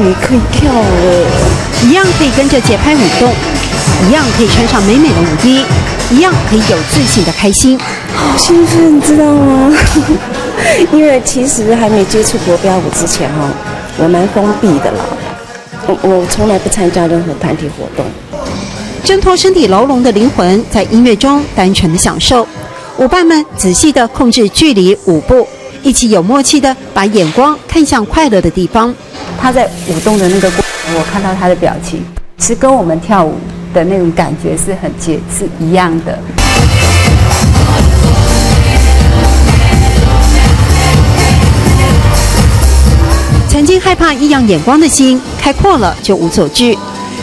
也可以跳了，一样可以跟着节拍舞动，一样可以穿上美美的舞衣，一样可以有自信的开心。好兴奋，你知道吗？因为其实还没接触国标舞之前哈，我蛮封闭的啦，我从来不参加任何团体活动。挣脱身体牢笼的灵魂，在音乐中单纯的享受。舞伴们仔细地控制距离舞步，一起有默契地把眼光看向快乐的地方。他在舞动的那个过程，我看到他的表情，其实跟我们跳舞的那种感觉是一样的。曾经害怕异样眼光的心，开阔了就无所惧。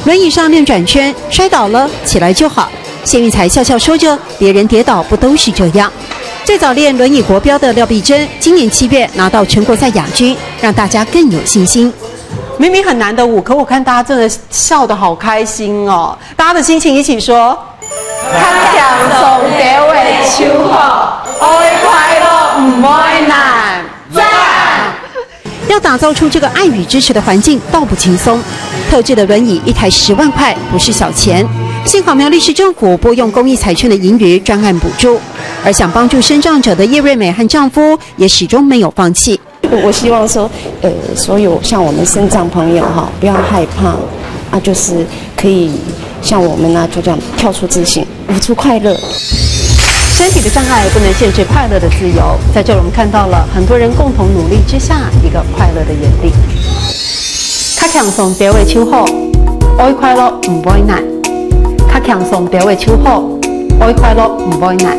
轮椅上练转圈，摔倒了起来就好。谢运才笑笑说着：“别人跌倒不都是这样？”最早练轮椅国标的廖碧珍，今年7月拿到全国赛亚军，让大家更有信心。明明很难的舞，可我看大家真的笑得好开心哦！大家的心情一起说：他强送这位秋后，爱快乐唔爱难，赞！要打造出这个爱与支持的环境，倒不轻松。特制的轮椅一台10万块，不是小钱。幸好苗栗市政府拨用公益彩券的盈余专案补助，而想帮助身障者的叶瑞美和丈夫也始终没有放弃。我希望说，所有像我们身障朋友哈，不要害怕啊，就是可以像我们呢，就这样跳出自信，舞出快乐。身体的障碍不能限制快乐的自由，在这我们看到了很多人共同努力之下一个快乐的园地。较强送第位秋后，爱快乐唔爱难。较强送第位秋后，爱快乐唔爱难。